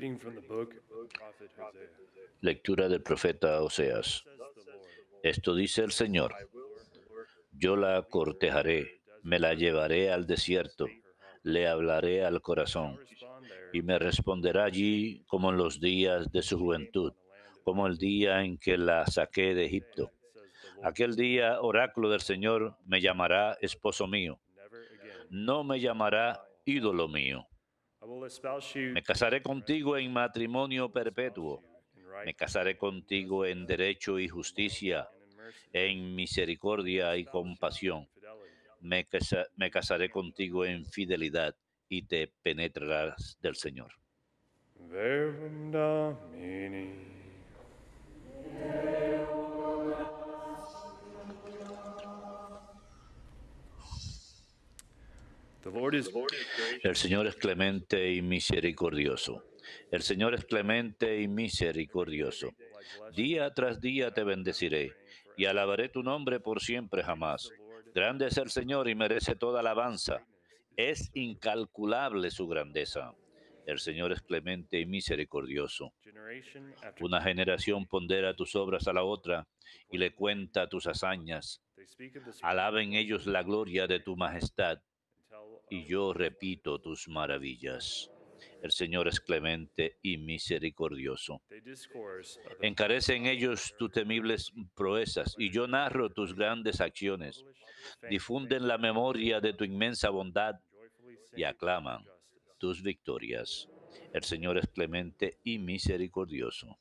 reading from the book of the prophet Hosea. Lectura del profeta Thus Oseas. says the Lord, Esto dice el Señor: I will yo la lead her into cortejaré, the me desert la llevaré al desierto, to her heart. le hablaré al She shall corazón, respond there y me responderá allí como en los días de su juventud, in the land of como el día en que la saqué de Egipto. says the Lord. Aquel día, oráculo del Señor, me llamará esposo mío, Never again. no me llamará ídolo mío. I will espouse you Me casaré contigo en matrimonio perpetuo, in me right casaré contigo en derecho y justicia, and in mercy. en misericordia y compasión. Fidelity. Me casaré contigo en fidelidad y te penetrarás del Señor. Verum Domini. The Lord is El Señor es clemente y misericordioso. El Señor es clemente y misericordioso. Día tras día te bendeciré y alabaré tu nombre por siempre jamás. Grande es el Señor y merece toda alabanza. Es incalculable su grandeza. El Señor es clemente y misericordioso. generation after Una generación pondera tus obras a la otra y le cuenta tus hazañas. they speak of the Alaben ellos la gloria de tu majestad and tell y yo repito tus maravillas. El Señor es clemente y misericordioso. they discourse of the Encarecen ellos tus temibles proezas y yo narro tus grandes acciones. Difunden la memoria de tu inmensa bondad joyfully y sing aclaman tus victorias. El Señor es clemente y misericordioso.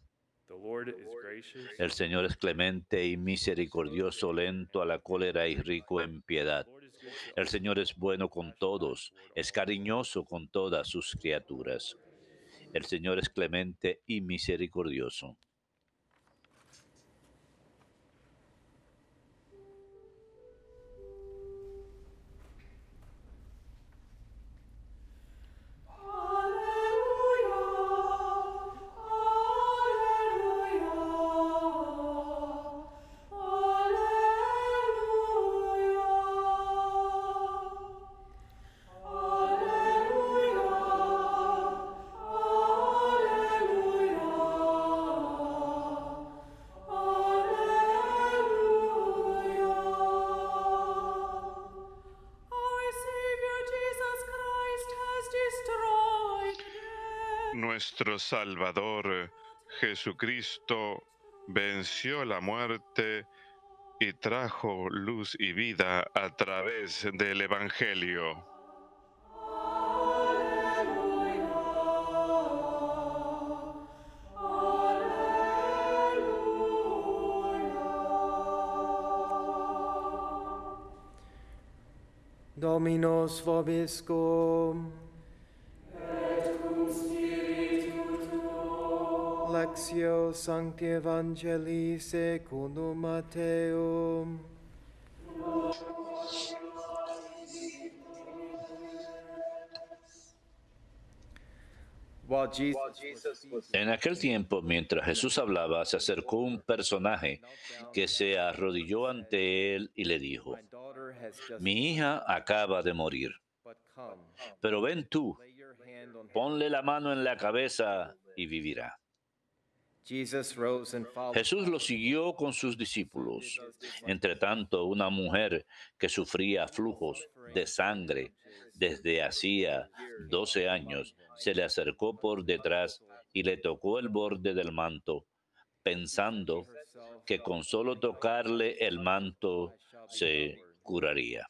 The Lord is gracious. El Señor es clemente y misericordioso, lento a la cólera y rico en piedad. The Lord is good to El all. Señor es bueno con todos, es cariñoso con todas sus criaturas. El Señor es clemente y misericordioso. Nuestro Salvador Jesucristo venció la muerte y trajo luz y vida a través del Evangelio. Dominus vobiscum. Lectio Sancti Evangelii secundum Matteum. While Jesus was En aquel tiempo, mientras Jesús hablaba, se acercó un personaje que se arrodilló ante él y le dijo: my daughter has just mi hija acaba de morir, but come, pero ven tú, lay your hand on her. ponle la mano en la cabeza y vivirá. Jesus rose and followed. Jesús lo siguió con sus discípulos. Entre tanto, una mujer que sufría flujos de sangre desde hacía 12 años se le acercó por detrás y le tocó el borde del manto, pensando que con solo tocarle el manto se curaría.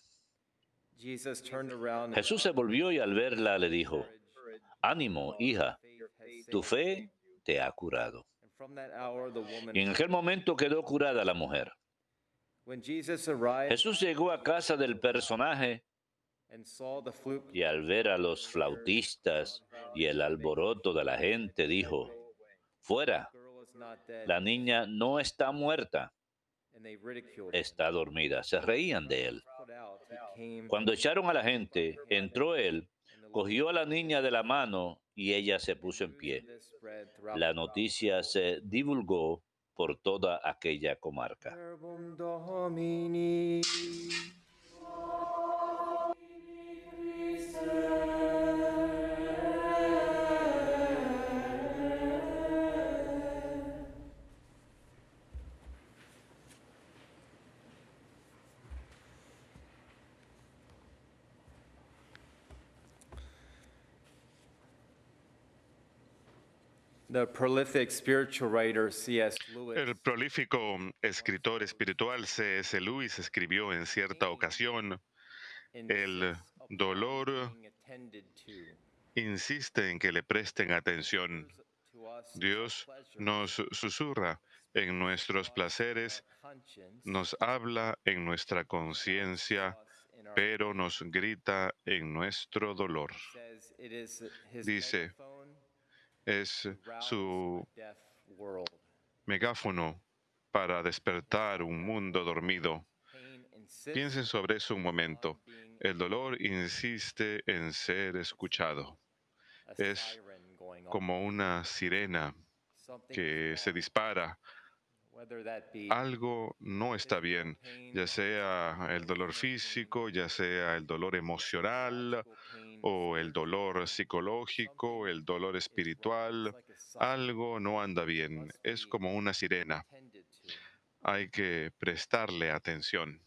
Jesus turned around and Jesús se volvió y al verla le dijo: ánimo, hija, tu fe te ha curado. and from that hour the woman. Y en aquel momento quedó curada la mujer. When Jesus arrived Jesús llegó a casa del personaje and saw the flute y al ver a los flautistas y el alboroto de la gente dijo: fuera, girl is not dead, la niña no está muerta, and they ridiculed him. está dormida. Se reían de él. Put out, he came Cuando echaron a la gente, entró él, cogió a la niña de la mano y ella se puso en pie. this spread throughout La noticia se divulgó por toda aquella comarca. Verbum Domini. The prolific spiritual writer C.S. Lewis El prolífico escritor espiritual C.S. Lewis escribió en cierta ocasión, el insists upon dolor being attended to. insiste en que le presten atención. Whispers to us in our Dios pleasures, nos susurra en nuestros placeres, our conscience, nos habla en nuestra conciencia, us in our pero nos grita en nuestro dolor. says it is his Dice, megaphone es to rouse su a deaf world. megáfono para despertar un mundo dormido. Pain insists Piensen sobre eso un momento. on being El dolor insiste en ser escuchado. a Es siren going off. como una sirena Something que is se wrong, dispara. whether that be Algo no está bien, ya sea el dolor físico, ya sea el dolor emocional physiological pain, o el dolor psicológico, el dolor espiritual. like a siren Algo no anda bien. Es como una sirena. attended to. Hay que prestarle atención.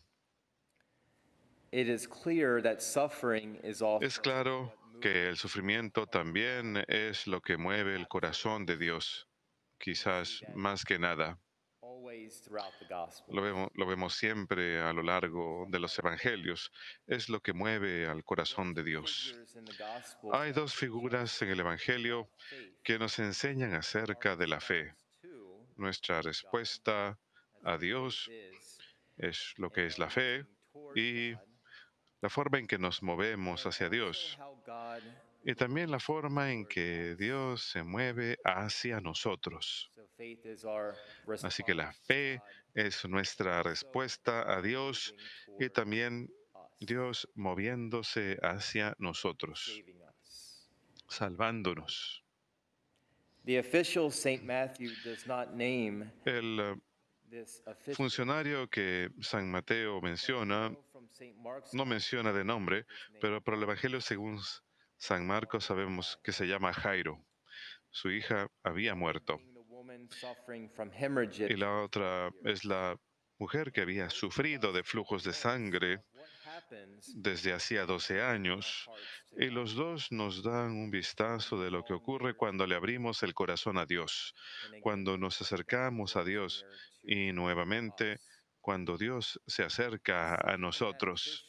It is clear that suffering is also Es claro what moves que el sufrimiento también es lo que mueve el corazón de Dios, quizás más que nada. always throughout the gospel. Lo vemos siempre a lo largo de los evangelios. Es lo que mueve al corazón de Dios. Figures in the gospel Hay dos figuras en el evangelio faith que nos enseñan acerca de la fe. too, Nuestra respuesta a Dios is es lo que es la fe y la forma en que nos movemos hacia Dios. how God Y también la forma en que Dios se mueve hacia nosotros. so faith is our Así que la response fe es nuestra respuesta a Dios y también Dios moviéndose hacia nosotros, saving us. salvándonos. The official St. Matthew does not name El this official funcionario que San Mateo menciona from St. Mark's no menciona de nombre, pero por el Evangelio según San Marcos sabemos que se llama Jairo. Su hija había muerto. being the woman suffering from hemorrhages. Y la otra es la mujer que había sufrido de flujos de sangre What happens desde hacía 12 años. Y los dos nos dan un vistazo de lo que ocurre cuando le abrimos el corazón a Dios, cuando nos acercamos a Dios y nuevamente cuando Dios se acerca a nosotros.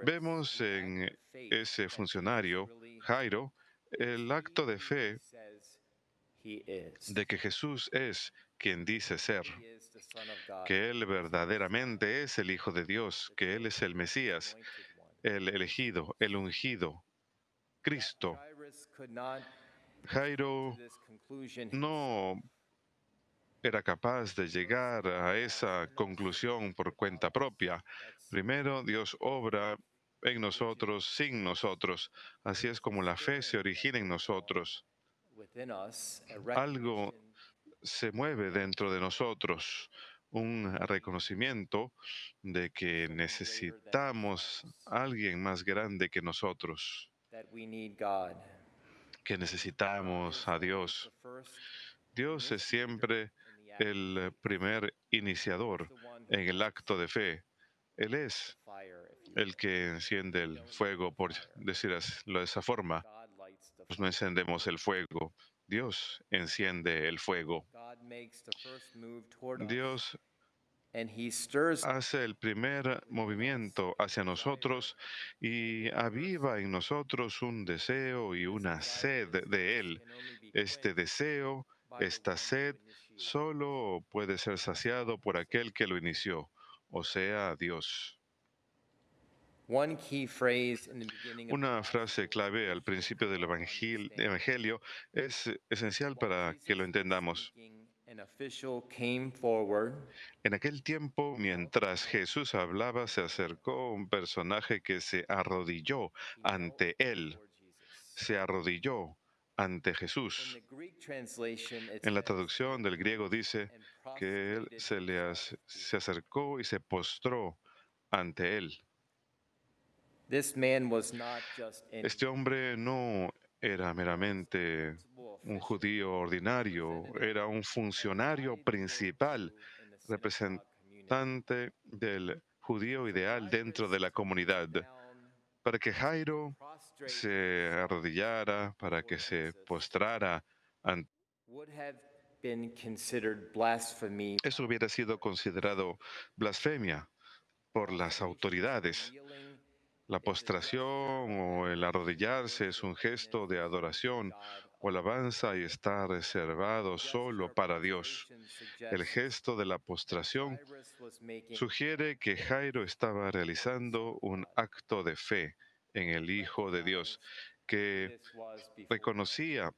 Vemos en ese funcionario, Jairo, el acto de fe de que Jesús es quien dice ser, que Él verdaderamente es el Hijo de Dios, que Él es el Mesías, el elegido, el ungido, Cristo. Jairo no era capaz de llegar a esa conclusión por cuenta propia. Primero, Dios obra en nosotros, sin nosotros. Así es como la fe se origina en nosotros. Algo se mueve dentro de nosotros, un reconocimiento de que necesitamos a alguien más grande que nosotros, que necesitamos a Dios. Dios es siempre el primer iniciador en el acto de fe. Él es el que enciende el fuego, por decirlo de esa forma. Nosotros no encendemos el fuego, Dios enciende el fuego. Dios hace el primer movimiento hacia nosotros y aviva en nosotros un deseo y una sed de Él. Este deseo, esta sed, solo puede ser saciado por aquel que lo inició, o sea, Dios. Una frase clave al principio del Evangelio es esencial para que lo entendamos. En aquel tiempo, mientras Jesús hablaba, se acercó un personaje que se arrodilló ante él. Se arrodilló ante Jesús. En la traducción del griego dice que él se acercó y se postró ante él. Este hombre no era meramente un judío ordinario, era un funcionario principal, representante del judío ideal dentro de la comunidad. Para que Jairo se arrodillara, para que se postrara ante would have been considered blasphemy Eso hubiera sido considerado blasfemia por las autoridades. kneeling La postración o el arrodillarse es un gesto de adoración o alabanza y está reservado solo para Dios. El gesto de la postración Jairus was making sugiere que Jairo estaba realizando un acto de fe en el Hijo de Dios, que this was before reconocía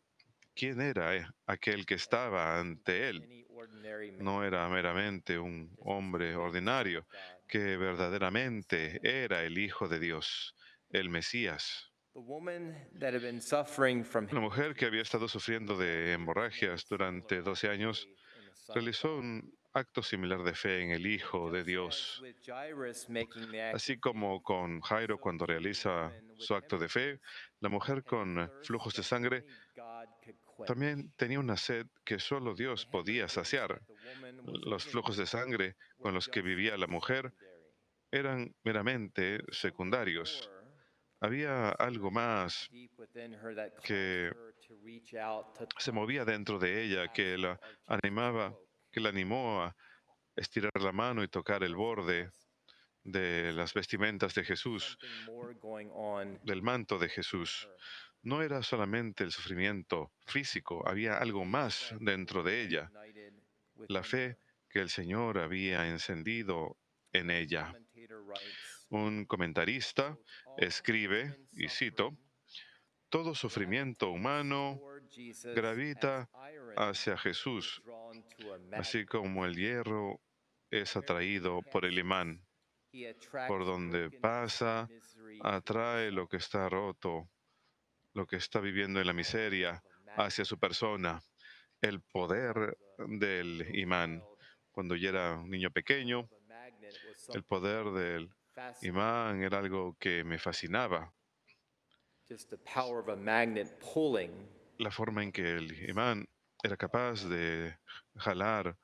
quién era aquel que estaba ante él. any ordinary man. No era meramente un hombre ordinario, que verdaderamente era el Hijo de Dios, el Mesías. The woman that had been suffering from La mujer que había estado sufriendo de hemorragias durante 12 años realizó un acto similar de fe en el Hijo de Dios. with Jairus making the act Así como con Jairo cuando realiza su acto de fe, la mujer con flujos de sangre God could quench. también tenía una sed que solo Dios podía saciar. The woman was Los flujos de sangre con los que vivía la mujer eran meramente secundarios. Había algo más deep within her that caused que her to reach out to se movía dentro de ella, que la animaba, que la animó a estirar la mano y tocar el borde de las vestimentas de Jesús, something more going on. del manto de Jesús. No era solamente el sufrimiento físico, había algo más dentro de ella, United la within fe que el Señor había encendido en ella. commentator writes, Un comentarista escribe, y cito, todo sufrimiento humano "Lord Jesus, gravita as iron hacia Jesús, drawn to a magnet, así como el hierro es atraído por el imán. he attracts Por donde brokenness pasa, and misery atrae lo que está roto, lo que está viviendo en la miseria, hacia su persona. El poder del imán. Cuando yo era un niño pequeño, of a magnet was el something poder del fascinating. imán era algo que me fascinaba. Just the power of a magnet pulling La forma en que el imán era capaz de jalar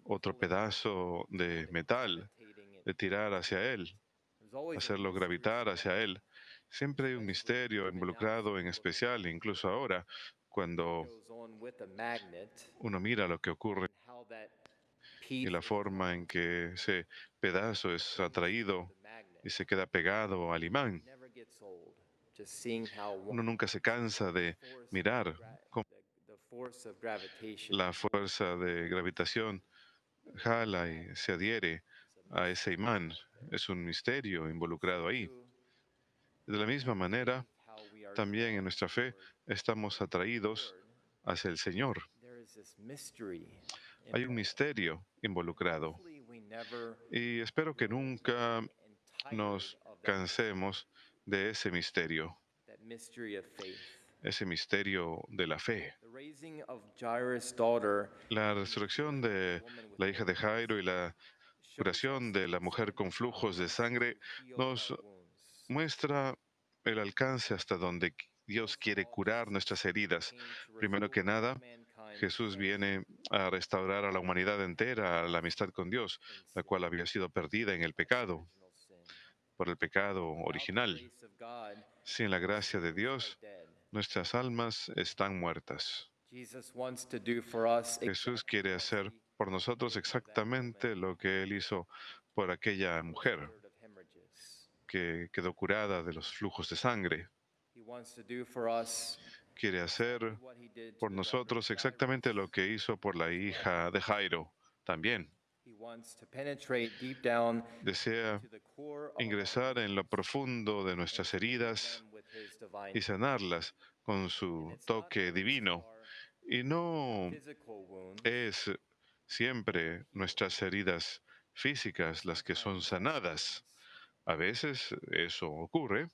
otro pedazo de metal, gravitating it. de tirar hacia él, There's always a hacerlo mystery gravitar hacia él. Siempre hay un misterio involucrado, en especial, incluso ahora, cuando goes on with a magnet uno mira lo que ocurre and how that y piece la forma en que ese pedazo es atraído the magnet y se queda pegado al imán. never gets old. Just seeing how Uno nunca se cansa de mirar cómo the force of gravitation la fuerza de gravitación jala y se adhiere a ese imán. Es un misterio involucrado ahí. De la misma manera, how we are también en nuestra fe estamos atraídos hacia el Señor. there is this mystery. Hay un misterio involucrado Hopefully we never y espero que nunca and tired nos of cansemos de ese misterio of faith. ese misterio de la fe. The raising of Jairus' daughter La resurrección de la hija de Jairo y la curación de la mujer con flujos de sangre nos muestra el alcance hasta donde Dios quiere curar nuestras heridas. Primero que nada, Jesús viene a restaurar a la humanidad entera a la amistad con Dios, la cual había sido perdida en el pecado, por el pecado original. Sin la gracia de Dios, nuestras almas están muertas. Jesús quiere hacer por nosotros exactamente lo que Él hizo por aquella mujer que quedó curada de los flujos de sangre. Quiere hacer por nosotros exactamente lo que hizo por la hija de Jairo también. Desea ingresar en lo profundo de nuestras heridas y sanarlas con su toque divino. Y no es siempre nuestras heridas físicas las que son sanadas. A veces eso ocurre,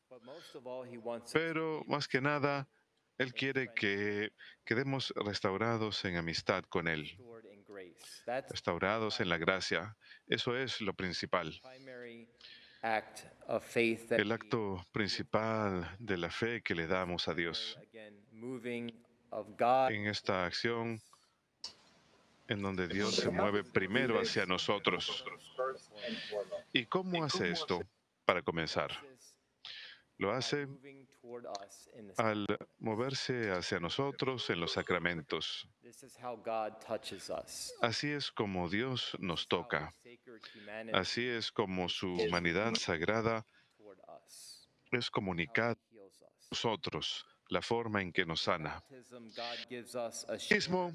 pero más que nada, Él quiere que quedemos restaurados en amistad con Él, restaurados en la gracia. Eso es lo principal. El acto principal de la fe que le damos a Dios. En esta acción en donde Dios se mueve primero hacia nosotros. ¿Y cómo hace esto? Para comenzar, lo hace toward us in the al sacrament. moverse hacia nosotros en los sacramentos. This is how God touches us. Así es como Dios nos This is how toca. His sacred humanity Así es como su is humanidad sagrada toward us, es how comunicada He heals us. a nosotros, la forma en que nos sana. Baptism, God gives us a share Mismo,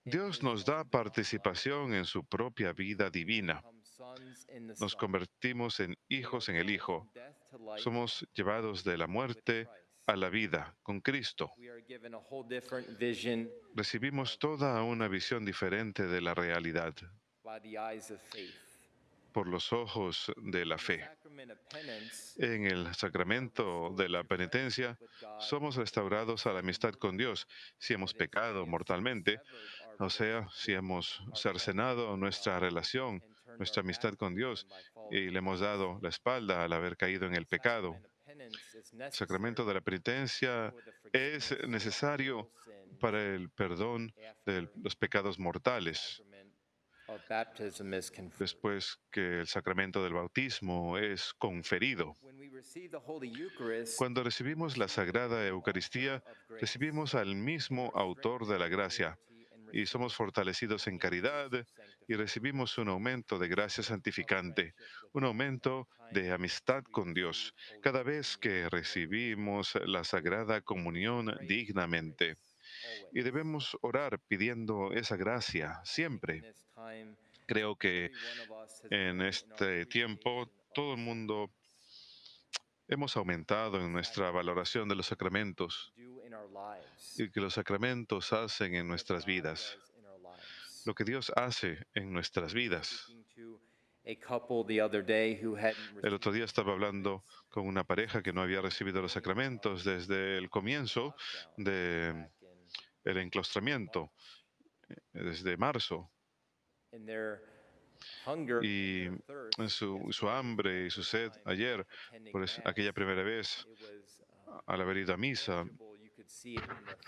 Dios nos da participación en su propia vida divina. become sons in the Nos Son. convertimos en We are hijos en el called Hijo. from death to life Somos llevados de la with muerte Christ. a la vida con Cristo. We are given a whole different vision Recibimos toda una visión diferente de la realidad by the eyes of faith. por los ojos de la In the fe. sacrament of penance, En el sacramento de la penitencia, somos restaurados a la amistad con Dios si hemos pecado mortalmente, o sea, si hemos cercenado nuestra relación, nuestra amistad con Dios y le hemos dado la espalda al haber caído en el pecado. El sacramento de la penitencia es necesario para el perdón de los pecados mortales, después que el sacramento del bautismo es conferido. Cuando recibimos la Sagrada Eucaristía, recibimos al mismo autor de la gracia y somos fortalecidos en caridad y recibimos un aumento de gracia santificante, un aumento de amistad con Dios, cada vez que recibimos la Sagrada Comunión dignamente. Y debemos orar pidiendo esa gracia siempre. Creo que en este tiempo todo el mundo hemos aumentado en nuestra valoración de los sacramentos y que los sacramentos hacen en nuestras vidas, lo que Dios hace en nuestras vidas. El otro día estaba hablando con una pareja que no había recibido los sacramentos desde el comienzo del enclaustramiento, desde marzo. Y su hambre y su sed ayer, por aquella primera vez, al haber ido a misa,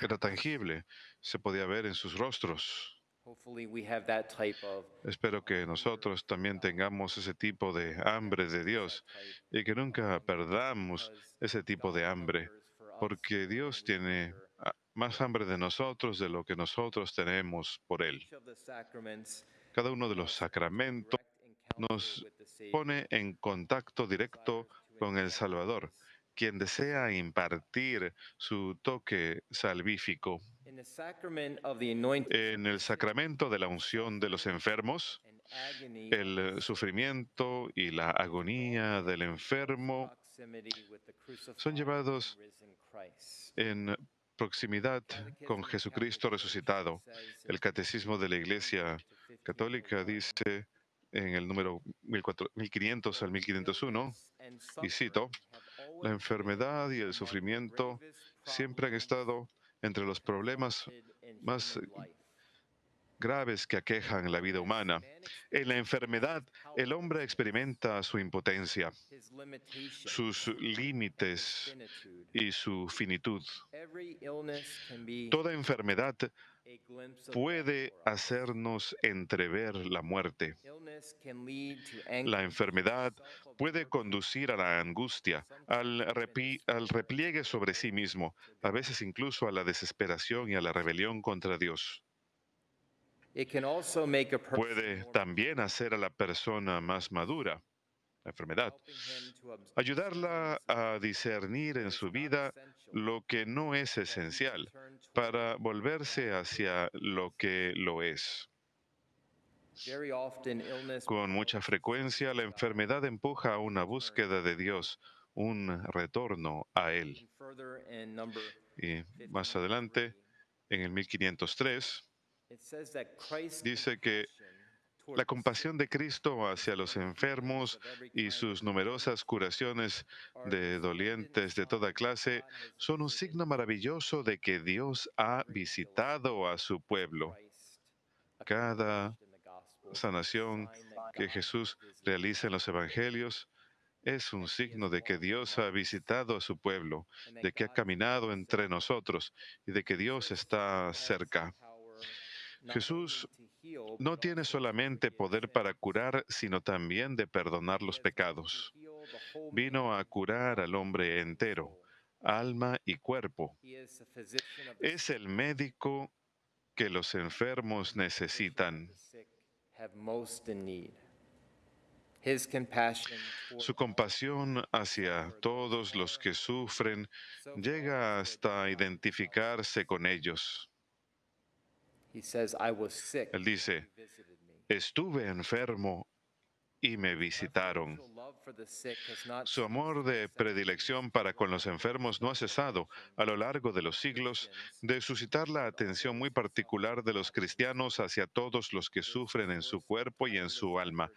era tangible, se podía ver en sus rostros. Espero que nosotros también tengamos ese tipo de hambre de Dios y que nunca perdamos ese tipo de hambre, porque Dios tiene más hambre de nosotros de lo que nosotros tenemos por Él. Cada uno de los sacramentos nos pone en contacto directo con el Salvador, quien desea impartir su toque salvífico. En el sacramento de la unción de los enfermos, el sufrimiento y la agonía del enfermo son llevados en proximidad con Jesucristo resucitado. El Catecismo de la Iglesia Católica dice en el número 1500 al 1501, y cito, la enfermedad y el sufrimiento siempre han estado entre los problemas más graves que aquejan la vida humana. En la enfermedad, el hombre experimenta su impotencia, sus límites y su finitud. Toda enfermedad puede hacernos entrever la muerte. La enfermedad puede conducir a la angustia, al repliegue sobre sí mismo, a veces incluso a la desesperación y a la rebelión contra Dios. Puede también hacer a la persona más madura, la enfermedad, ayudarla a discernir en su vida lo que no es esencial para volverse hacia lo que lo es. Con mucha frecuencia, la enfermedad empuja a una búsqueda de Dios, un retorno a Él. Y más adelante, en el 1503, dice que la compasión de Cristo hacia los enfermos y sus numerosas curaciones de dolientes de toda clase son un signo maravilloso de que Dios ha visitado a su pueblo. Cada sanación que Jesús realiza en los evangelios es un signo de que Dios ha visitado a su pueblo, de que ha caminado entre nosotros y de que Dios está cerca. Jesús no tiene solamente poder para curar, sino también de perdonar los pecados. Vino a curar al hombre entero, alma y cuerpo. He is the physician of the Es el médico que los enfermos necesitan. sick have most in need. His compassion Su toward compasión hacia todos los que sufren llega hasta identificarse con ellos. He says, I was sick. Él dice, You visited me. estuve enfermo y me visitaron. Preferential love for the sick has not Su ceased amor in the de predilección para con los enfermos no ha cesado a lo largo de los siglos de suscitar la atención muy particular de los cristianos hacia todos los que sufren en su cuerpo y en su alma.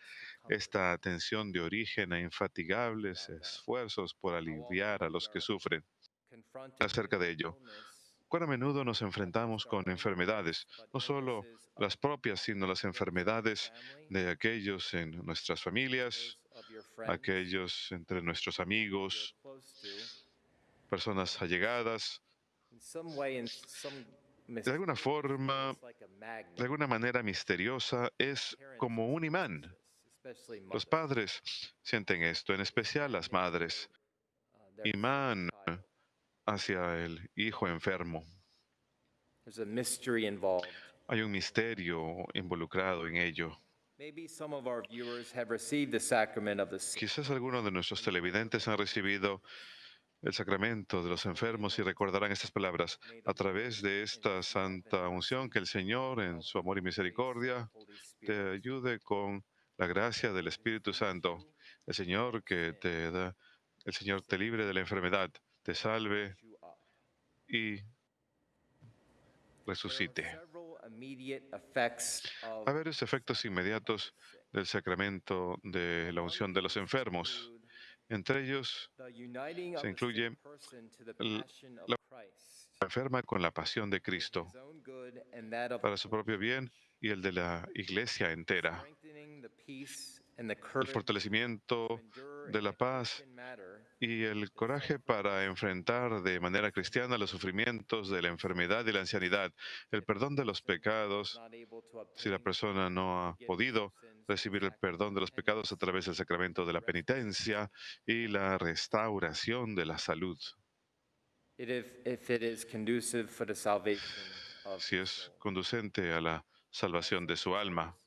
Esta atención de origen a infatigables esfuerzos por aliviar a los que sufren. confronted Acerca de ello, cuán a menudo nos enfrentamos con enfermedades, no solo las propias, sino las enfermedades de aquellos en nuestras familias, aquellos entre nuestros amigos, personas allegadas. De alguna forma, de alguna manera misteriosa, es como un imán. Los padres sienten esto, en especial las madres. Imán hacia el hijo enfermo. There's a mystery involved. Hay un misterio involucrado en ello. Maybe some of our viewers have received the sacrament of the sick. Quizás algunos de nuestros televidentes han recibido el sacramento de los enfermos y recordarán estas palabras. A través de esta santa unción, que el Señor, en su amor y misericordia, te ayude con la gracia del Espíritu Santo. El Señor que te da, el Señor te libre de la enfermedad, te salve y resucite. Hay varios efectos inmediatos del sacramento de la unción de los enfermos. Entre ellos se incluye la enferma con la pasión de Cristo para su propio bien y el de la Iglesia entera. El fortalecimiento de la paz y el coraje para enfrentar de manera cristiana los sufrimientos de la enfermedad y la ancianidad, el perdón de los pecados, si la persona no ha podido recibir el perdón de los pecados a través del sacramento de la penitencia y la restauración de la salud. Si es conducente a la salvación de su alma.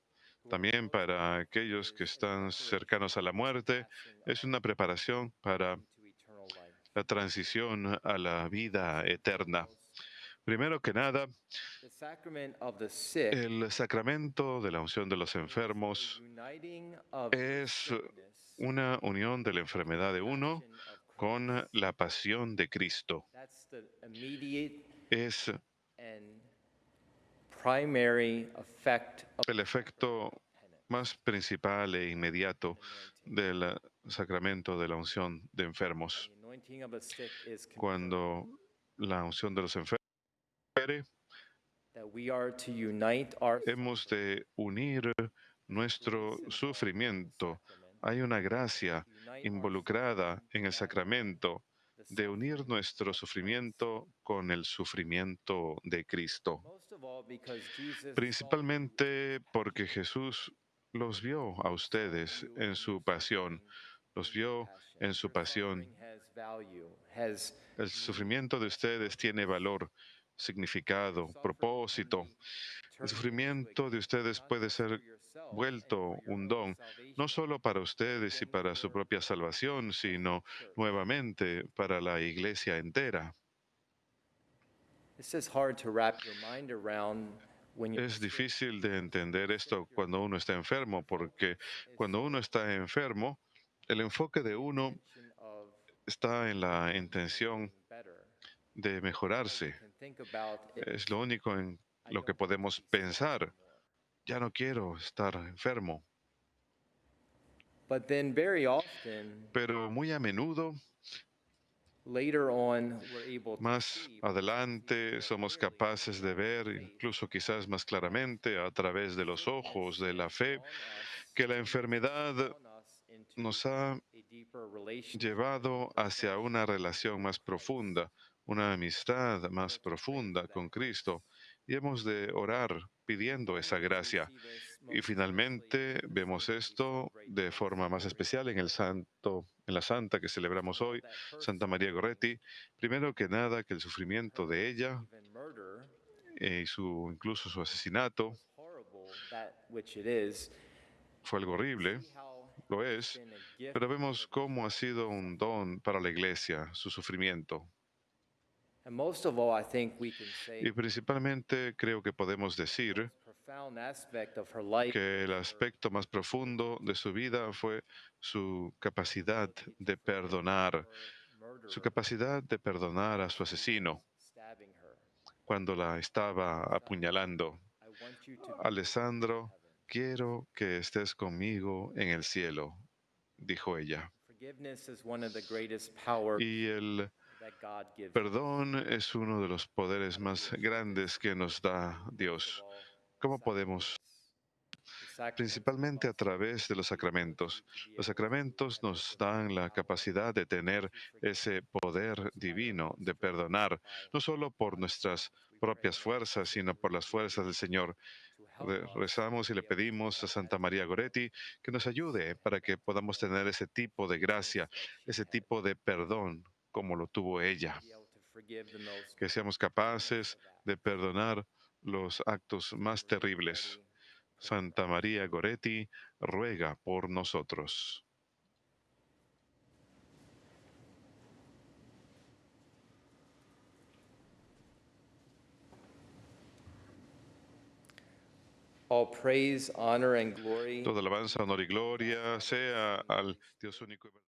También para aquellos que están cercanos a la muerte, es una preparación para la transición a la vida eterna. Primero que nada, el sacramento de la unción de los enfermos es una unión de la enfermedad de uno con la pasión de Cristo. Es el efecto más principal e inmediato del sacramento de la unción de enfermos. Cuando la unción de los enfermos hemos de unir nuestro sufrimiento. Hay una gracia involucrada en el sacramento de unir nuestro sufrimiento con el sufrimiento de Cristo. Principalmente porque Jesús los vio a ustedes en su pasión, los vio en su pasión. El sufrimiento de ustedes tiene valor, significado, propósito. El sufrimiento de ustedes puede ser vuelto un don, no solo para ustedes y para su propia salvación, sino nuevamente para la Iglesia entera. Es difícil de entender esto cuando uno está enfermo, porque cuando uno está enfermo, el enfoque de uno está en la intención de mejorarse. Es lo único en lo que podemos pensar. Ya no quiero estar enfermo. Pero muy a menudo, más adelante, somos capaces de ver, incluso quizás más claramente, a través de los ojos de la fe, que la enfermedad nos ha llevado hacia una relación más profunda, una amistad más profunda con Cristo. y hemos de orar pidiendo esa gracia. Y finalmente vemos esto de forma más especial en la santa que celebramos hoy, Santa María Goretti. Primero que nada, que el sufrimiento de ella y incluso su asesinato fue algo horrible, lo es, pero vemos cómo ha sido un don para la Iglesia, su sufrimiento. Y principalmente creo que podemos decir que el aspecto más profundo de su vida fue su capacidad de perdonar, a su asesino cuando la estaba apuñalando. Alessandro, quiero que estés conmigo en el cielo, dijo ella. Y el perdón es uno de los poderes más grandes que nos da Dios. ¿Cómo podemos? Principalmente a través de los sacramentos. Los sacramentos nos dan la capacidad de tener ese poder divino de perdonar, no solo por nuestras propias fuerzas, sino por las fuerzas del Señor. Rezamos y le pedimos a Santa María Goretti que nos ayude para que podamos tener ese tipo de gracia, ese tipo de perdón como lo tuvo ella, que seamos capaces de perdonar los actos más terribles. Santa María Goretti, ruega por nosotros. All praise, honor, and glory Toda alabanza, honor y gloria sea al Dios único y verdadero.